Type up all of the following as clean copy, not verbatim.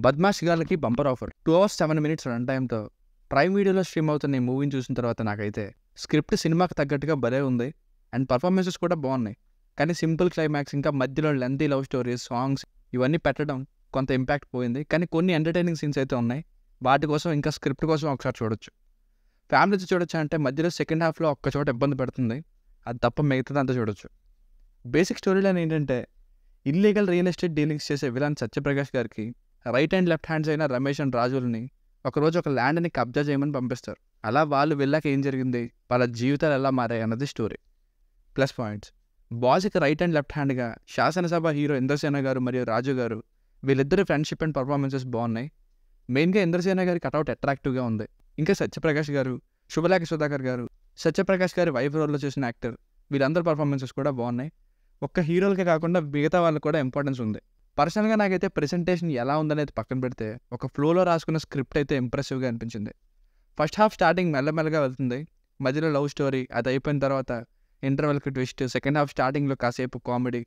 బద్మాష్ గాళ్ళకి bumper offer 2 hours 7 minutes run టైంతో prime వీడియోలో స్ట్రీమ్ అవుతున్న ఈ మూవీని చూసిన తర్వాత నాకైతే స్క్రిప్ట్ సినిమాకి తగ్గట్టుగా భలే ఉంది అండ్ పర్ఫార్మెన్సెస్ కూడా బాగున్నాయి. కానీ సింపుల్ క్లైమాక్స్ ఇంకా మధ్యలో లెంతీ లవ్ స్టోరీస్, సాంగ్స్ ఇవన్నీ పెట్టడం కొంత ఇంపాక్ట్ పోయింది. కానీ కొన్ని ఎంటర్టైనింగ్ సీన్స్ అయితే ఉన్నాయి. వాటి కోసం ఇంకా స్క్రిప్ట్ కోసం ఒకసారి చూడొచ్చు. ఫ్యామిలీతో చూడొచ్చు అంటే మధ్యలో సెకండ్ హాఫ్లో ఒక్క చోట ఇబ్బంది పెడుతుంది. అది తప్ప మిగతాదంతా చూడొచ్చు. బేసిక్ స్టోరీ లైన్ ఏంటంటే ఇల్లీగల్ రియల్ ఎస్టేట్ డీలింగ్స్ చేసే విలన్ సత్యప్రకాష్ గారికి రైట్ అండ్ లెఫ్ట్ హ్యాండ్స్ అయిన రమేష్ అండ్ రాజుల్ని ఒకరోజు ఒక ల్యాండ్ని కబ్జా చేయమని పంపిస్తారు. అలా వాళ్ళు వెళ్ళాక ఏం జరిగింది, వాళ్ళ జీవితాలు ఎలా మారాయి అన్నది స్టోరీ. ప్లస్ పాయింట్స్: బాస్కి రైట్ అండ్ లెఫ్ట్ హ్యాండ్గా శాసనసభ హీరో ఇంద్రసేన గారు మరియు రాజు గారు, వీళ్ళిద్దరి ఫ్రెండ్షిప్ అండ్ పర్ఫార్మెన్సెస్ బాగున్నాయి. మెయిన్గా ఇంద్రసేన గారి కటౌట్ అట్రాక్టివ్గా ఉంది. ఇంకా సత్యప్రకాష్ గారు, శుభలేఖ సుధాకర్ గారు, సత్యప్రకాష్ గారి వైఫ్ రోల్లో చేసిన యాక్టర్, వీళ్ళందరి పర్ఫార్మెన్సెస్ కూడా బాగున్నాయి. ఒక్క హీరోలకే కాకుండా మిగతా వాళ్ళకి కూడా ఇంపార్టెన్స్ ఉంది. పర్సనల్గా నాకైతే ప్రెజెంటేషన్ ఎలా ఉందనేది పక్కన పెడితే ఒక ఫ్లోలో రాసుకున్న స్క్రిప్ట్ అయితే ఇంప్రెసివ్గా అనిపించింది. ఫస్ట్ హాఫ్ స్టార్టింగ్ మెల్లమెల్లగా వెళ్తుంది. మధ్యలో లవ్ స్టోరీ, అది అయిపోయిన తర్వాత ఇంటర్వెల్కి ట్విస్ట్, సెకండ్ హాఫ్ స్టార్టింగ్లో కాసేపు కామెడీ,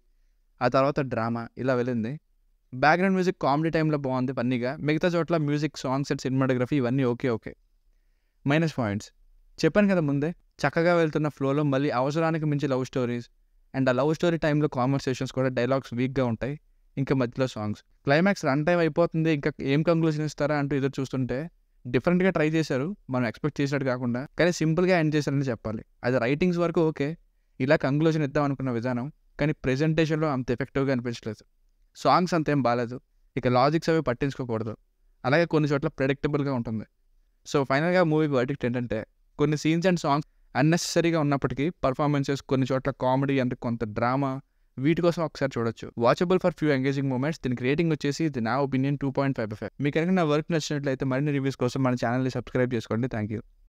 ఆ తర్వాత డ్రామా, ఇలా వెళ్ళింది. బ్యాక్గ్రౌండ్ మ్యూజిక్ కామెడీ టైంలో బాగుంది ఫన్నీగా. మిగతా చోట్ల మ్యూజిక్, సాంగ్స్ అండ్ సినిమాటోగ్రఫీ ఇవన్నీ ఓకే. మైనస్ పాయింట్స్ చెప్పాను కదా ముందే, చక్కగా వెళ్తున్న ఫ్లోలో మళ్ళీ అవసరానికి మించి లవ్ స్టోరీస్ అండ్ ఆ లవ్ స్టోరీ టైంలో కాన్వర్సేషన్స్ కూడా డైలాగ్స్ వీక్గా ఉంటాయి. ఇంకా మధ్యలో సాంగ్స్. క్లైమాక్స్ రన్ టైం అయిపోతుంది, ఇంకా ఏం కంక్లూజన్ ఇస్తారా అంటూ ఎదురు చూస్తుంటే డిఫరెంట్గా ట్రై చేశారు, మనం ఎక్స్పెక్ట్ చేసినట్టు కాకుండా. కానీ సింపుల్గా ఎండ్ చేశారని చెప్పాలి. అది రైటింగ్స్ వరకు ఓకే, ఇలా కంక్లూజన్ ఇద్దాం అనుకున్న విధానం కానీ ప్రెజెంటేషన్లో అంత ఎఫెక్టివ్గా అనిపించలేదు. సాంగ్స్ అంతేం బాగాలేదు. ఇక లాజిక్స్ అవి పట్టించుకోకూడదు. అలాగే కొన్ని చోట్ల ప్రెడిక్టబుల్గా ఉంటుంది. సో ఫైనల్గా మూవీ వర్డిక్ట్ ఏంటంటే, కొన్ని సీన్స్ అండ్ సాంగ్స్ అన్నెసెసరీగా ఉన్నప్పటికీ పర్ఫార్మెన్సెస్, కొన్ని చోట్ల కామెడీ అంటే కొంత డ్రామా, వీటి కోసం ఒకసారి చూడొచ్చు. Watchable for few engaging moments. దీనికి రేటింగ్ వచ్చేసి ఇది నా ఒపీనియన్ 2.5/5. మీకు కనుక నా వర్క్ నచ్చినట్లయితే మరిన్ని రివ్యూస్ కోసం మన ఛానల్ని సబ్స్క్రైబ్ చేసుకోండి. Thank you.